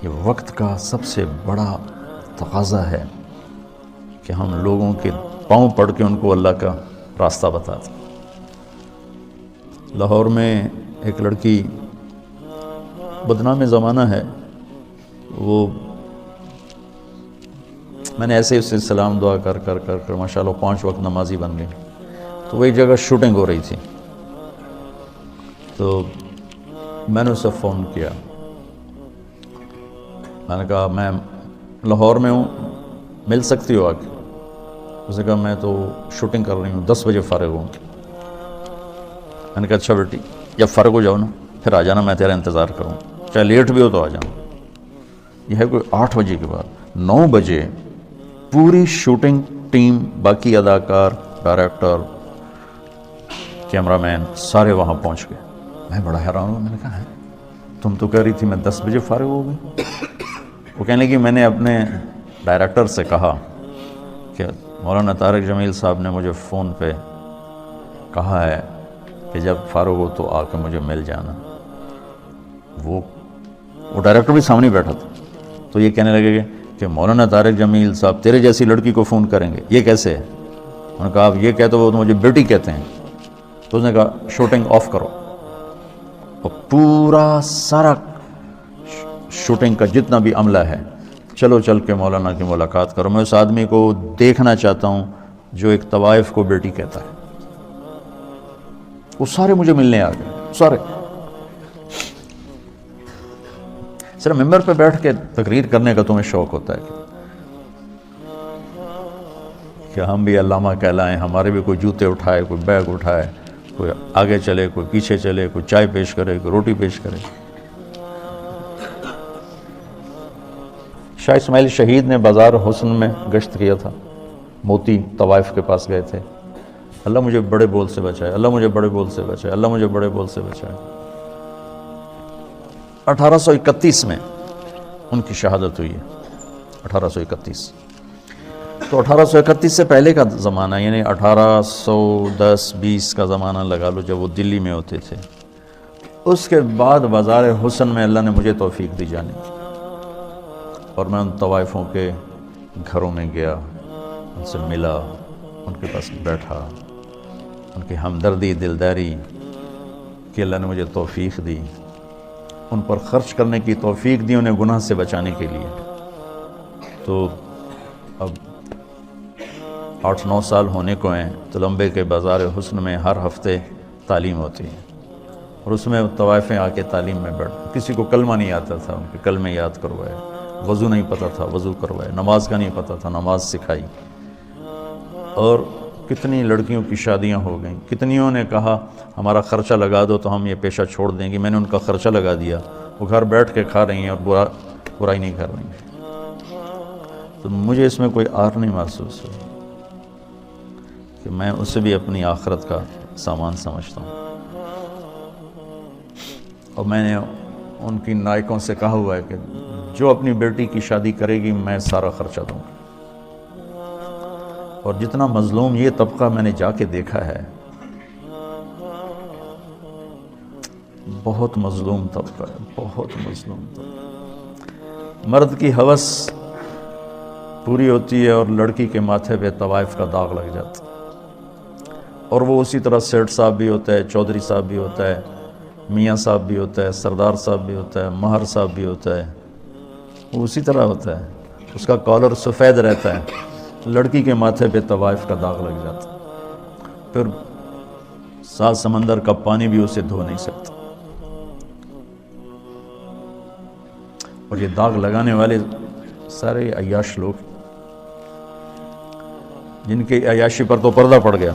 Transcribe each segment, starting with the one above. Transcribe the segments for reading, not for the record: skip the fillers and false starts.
یہ وقت کا سب سے بڑا تقاضا ہے کہ ہم لوگوں کے پاؤں پڑھ کے ان کو اللہ کا راستہ بتاتے. لاہور میں ایک لڑکی، بدنام زمانہ ہے وہ، میں نے ایسے ہی اس سے سلام دعا کر کر کر کر ماشاءاللہ 5 وقت نمازی بن گئی. تو وہ ایک جگہ شوٹنگ ہو رہی تھی، تو میں نے اسے فون کیا. میں نے کہا میں لاہور میں ہوں، مل سکتی ہو آ کے؟ اس نے کہا میں تو شوٹنگ کر رہی ہوں، 10 بجے فارغ ہوں. میں نے کہا اچھا بیٹی، جب فارغ ہو جاؤ نا پھر آ جانا، میں تیرا انتظار کروں، چاہے لیٹ بھی ہو تو آ جانا. یہ ہے کوئی 8 بجے کے بعد. 9 بجے پوری شوٹنگ ٹیم، باقی اداکار، ڈائریکٹر، کیمرہ مین سارے وہاں پہنچ گئے. میں بڑا حیران ہوں. میں نے کہا ہے تم تو کہہ رہی تھی میں 10 بجے فارغ ہو گئی. وہ کہنے لگی میں نے اپنے ڈائریکٹر سے کہا کہ مولانا طارق جمیل صاحب نے مجھے فون پہ کہا ہے کہ جب فارغ ہو تو آ کے مجھے مل جانا. وہ ڈائریکٹر بھی سامنے بیٹھا تھا. تو یہ کہنے لگے کہ مولانا طارق جمیل صاحب تیرے جیسی لڑکی کو فون کریں گے، یہ کیسے ہے؟ انہوں نے کہا آپ یہ کہتے ہو تو مجھے بیٹی کہتے ہیں. تو اس نے کہا شوٹنگ آف کرو. اور پورا سارا شوٹنگ کا جتنا بھی عملہ ہے، چلو چل کے مولانا کی ملاقات کرو. میں اس آدمی کو دیکھنا چاہتا ہوں جو ایک طوائف کو بیٹی کہتا ہے. وہ سارے مجھے ملنے آ گئے، سارے. صرف ممبر پہ بیٹھ کے تقریر کرنے کا تمہیں شوق ہوتا ہے کہ ہم بھی علامہ کہلائیں، ہمارے بھی کوئی جوتے اٹھائے، کوئی بیگ اٹھائے، کوئی آگے چلے، کوئی پیچھے چلے، کوئی چائے پیش کرے، کوئی روٹی پیش کرے. شاہ اسماعیل شہید نے بازار حسن میں گشت کیا تھا. موتی طوائف کے پاس گئے تھے. اللہ مجھے بڑے بول سے بچائے، اللہ مجھے بڑے بول سے بچائے، اللہ مجھے بڑے بول سے بچائے. 1831 میں ان کی شہادت ہوئی ہے. 1831. تو 1831 سے پہلے کا زمانہ، یعنی 1810-20 کا زمانہ لگا لو، جب وہ دلی میں ہوتے تھے. اس کے بعد بازار حسن میں اللہ نے مجھے توفیق دی جانے کی، اور میں ان طوائفوں کے گھروں میں گیا، ان سے ملا، ان کے پاس بیٹھا، ان کی ہمدردی، دلداری کہ اللہ نے مجھے توفیق دی، ان پر خرچ کرنے کی توفیق دی انہیں گناہ سے بچانے کے لیے. تو اب 8-9 سال ہونے کو ہیں. تلمبے کے بازار حسن میں ہر ہفتے تعلیم ہوتی ہے، اور اس میں طوائفیں آ کے تعلیم میں بیٹھ. کسی کو کلمہ نہیں آتا تھا، ان کے کلمے یاد کروائے. وضو نہیں پتہ تھا، وضو کروائے. نماز کا نہیں پتہ تھا، نماز سکھائی. اور کتنی لڑکیوں کی شادیاں ہو گئیں. کتنیوں نے کہا ہمارا خرچہ لگا دو تو ہم یہ پیشہ چھوڑ دیں گے. میں نے ان کا خرچہ لگا دیا، وہ گھر بیٹھ کے کھا رہی ہیں اور برائی نہیں کر رہی ہیں. تو مجھے اس میں کوئی آر نہیں محسوس ہوئی کہ میں اسے بھی اپنی آخرت کا سامان سمجھتا ہوں. اور میں نے ان کی نائکوں سے کہا ہوا ہے کہ جو اپنی بیٹی کی شادی کرے گی میں سارا خرچہ دوں گا. اور جتنا مظلوم یہ طبقہ میں نے جا کے دیکھا ہے، بہت مظلوم طبقہ ہے، بہت مظلوم طبقہ. مرد کی ہوس پوری ہوتی ہے اور لڑکی کے ماتھے پہ طوائف کا داغ لگ جاتا ہے. اور وہ اسی طرح سیٹھ صاحب بھی ہوتا ہے، چودھری صاحب بھی ہوتا ہے، میاں صاحب بھی ہوتا ہے، سردار صاحب بھی ہوتا ہے، مہر صاحب بھی ہوتا ہے. وہ اسی طرح ہوتا ہے. اس کا کالر سفید رہتا ہے، لڑکی کے ماتھے پہ طوائف کا داغ لگ جاتا ہے. پھر 7 سمندر کا پانی بھی اسے دھو نہیں سکتا. اور یہ داغ لگانے والے سارے عیاش لوگ، جن کی عیاشی پر تو پردہ پڑ گیا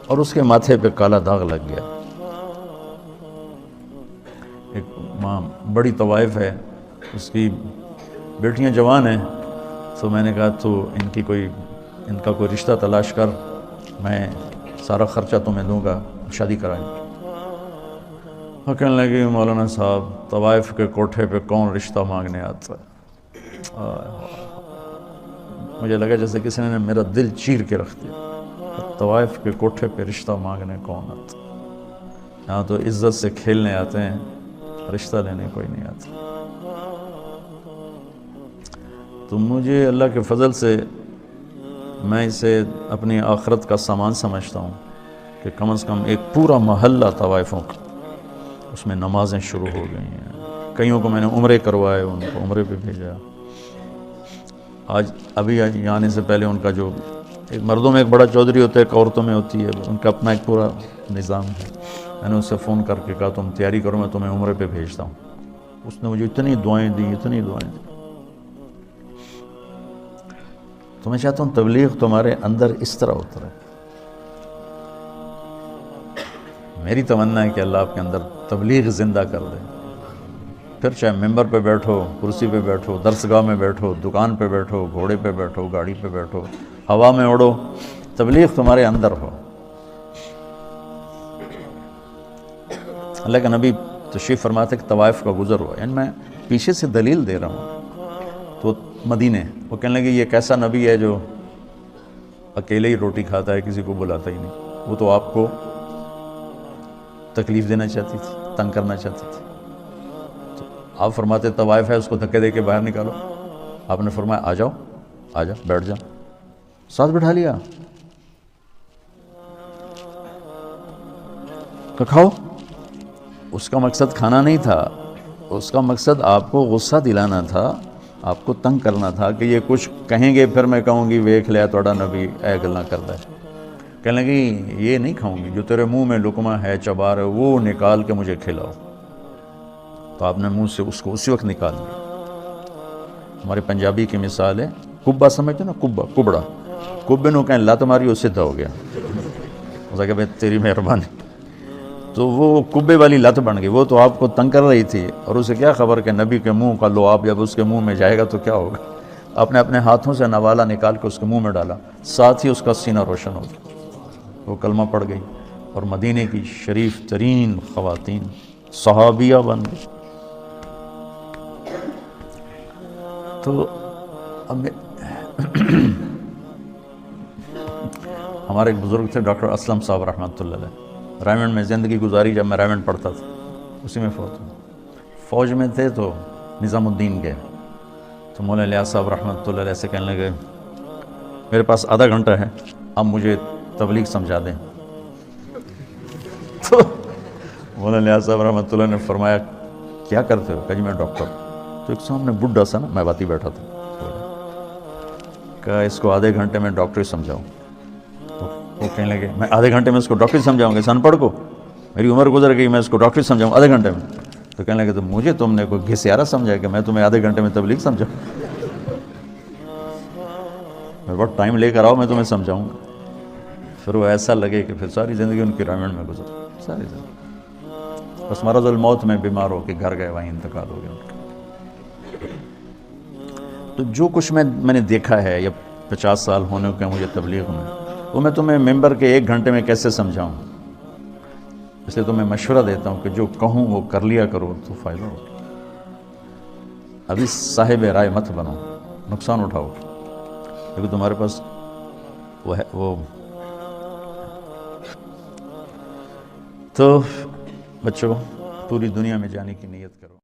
اور اس کے ماتھے پہ کالا داغ لگ گیا. ایک ماں بڑی طوائف ہے، اس کی بیٹیاں جوان ہیں. تو میں نے کہا تو ان کا کوئی رشتہ تلاش کر، میں سارا خرچہ تمہیں دوں گا، شادی کرائیں گے. وہ کہنے لگے مولانا صاحب طوائف کے کوٹھے پہ کون رشتہ مانگنے آتا ہے؟ مجھے لگا جیسے کسی نے میرا دل چیر کے رکھ دیا. طوائف کے کوٹھے پہ رشتہ مانگنے کون آتا ہے؟ یہاں تو عزت سے کھیلنے آتے ہیں، رشتہ لینے کوئی نہیں آتا. تو مجھے اللہ کے فضل سے میں اسے اپنی آخرت کا سامان سمجھتا ہوں کہ کم از کم ایک پورا محلہ طوائفوں کا اس میں نمازیں شروع ہو گئی ہیں. کئیوں کو میں نے عمرے کروائے، ان کو عمرے پہ بھیجا. ابھی آنے سے پہلے ان کا جو ایک مردوں میں ایک بڑا چودھری ہوتا ہے، ایک عورتوں میں ہوتی ہے، ان کا اپنا ایک پورا نظام ہے. میں نے اس سے فون کر کے کہا تم تیاری کرو، میں تمہیں عمرے پہ بھیجتا ہوں. اس نے مجھے اتنی دعائیں دیں، اتنی دعائیں دیں. تو میں چاہتا ہوں تبلیغ تمہارے اندر اس طرح اترے. میری تمنا ہے کہ اللہ آپ کے اندر تبلیغ زندہ کر دے. پھر چاہے ممبر پہ بیٹھو، کرسی پہ بیٹھو، درسگاہ میں بیٹھو، دکان پہ بیٹھو، گھوڑے پہ بیٹھو، گاڑی پہ بیٹھو، ہوا میں اڑو، تبلیغ تمہارے اندر ہو. اللہ کا نبی تشریف فرماتے کہ طوائف کا گزر ہوا، یعنی میں پیچھے سے دلیل دے رہا ہوں. تو مدینے وہ کہنے لگے یہ کیسا نبی ہے جو اکیلے ہی روٹی کھاتا ہے، کسی کو بلاتا ہی نہیں. وہ تو آپ کو تکلیف دینا چاہتی تھی، تنگ کرنا چاہتی تھی. تو آپ فرماتے طوائف ہے، اس کو دھکے دے کے باہر نکالو. آپ نے فرمایا آ جاؤ، آ جاؤ، بیٹھ جاؤ. ساتھ بٹھا لیا کہ کھاؤ. اس کا مقصد کھانا نہیں تھا، اس کا مقصد آپ کو غصہ دلانا تھا، آپ کو تنگ کرنا تھا کہ یہ کچھ کہیں گے پھر میں کہوں گی ویکھ لیا توڑا نبی اے گلاں کردا ہے. کہنے لگی یہ نہیں کھاؤں گی، جو تیرے منہ میں لقمہ ہے، چبار ہے، وہ نکال کے مجھے کھلاؤ. تو آپ نے منہ سے اس کو اسی وقت نکال دیا. ہمارے پنجابی کی مثال ہے، کبا سمجھتے نا، کبڑا، کبے نو کہیں لت ماری وہ سدھا ہو گیا. اسے کہ بھائی تیری مہربانی. تو وہ کبے والی لت بن گئی. وہ تو آپ کو تنگ کر رہی تھی، اور اسے کیا خبر کہ نبی کے منہ کا لعاب جب اس کے منہ میں جائے گا تو کیا ہوگا. آپ نے اپنے ہاتھوں سے نوالا نکال کے اس کے منہ میں ڈالا، ساتھ ہی اس کا سینہ روشن ہو گیا. وہ کلمہ پڑھ گئی اور مدینے کی شریف ترین خواتین صحابیہ بن گئی. تو ہمارے ایک بزرگ تھے ڈاکٹر اسلم صاحب رحمۃ اللہ علیہ، رائمنڈ میں زندگی گزاری. جب میں رائمنڈ پڑھتا تھا اسی میں فوت ہوں. فوج میں تھے تو نظام الدین گئے. تو مولانا الیاس صاحب رحمۃ اللہ علیہ سے کہنے لگے میرے پاس آدھا گھنٹہ ہے، اب مجھے تبلیغ سمجھا دیں. تو مولانا الیاس صاحب رحمۃ اللہ نے فرمایا کیا کرتے ہو؟ کہ جی میں ڈاکٹر. تو ایک سامنے بڈھا سا نا میں باتی بیٹھا تھا، کہا اس کو آدھے گھنٹے میں ڈاکٹری سمجھاؤں. وہ کہنے لگے میں آدھے گھنٹے میں اس کو ڈاکٹری سمجھاؤں گا، اس ان پڑھ کو میری عمر گزر گئی، میں اس کو ڈاکٹری سمجھاؤں آدھے گھنٹے میں. تو کہنے لگے تو مجھے تم نے کوئی گھسیارا سمجھا کہ میں تمہیں آدھے گھنٹے میں تبلیغ سمجھاؤں؟ میرے بہت ٹائم لے کر آؤ، میں تمہیں سمجھاؤں گا. پھر وہ ایسا لگے کہ پھر ساری زندگی ان کی رائمنڈ میں گزر، ساری زندگی. بس مرض الموت میں بیمار ہو کے گھر گئے، وہیں انتقال ہو گیا ان کا. تو جو کچھ میں نے دیکھا ہے، یا 50 سال ہونے کے مجھے تبلیغ میں، وہ میں تمہیں ممبر کے 1 گھنٹے میں کیسے سمجھاؤں. اس لیے تمہیں مشورہ دیتا ہوں کہ جو کہوں وہ کر لیا کرو تو فائدہ ہو. ابھی صاحب رائے مت بنو، نقصان اٹھاؤ، کیونکہ تمہارے پاس وہ تو بچوں پوری دنیا میں جانے کی نیت کرو.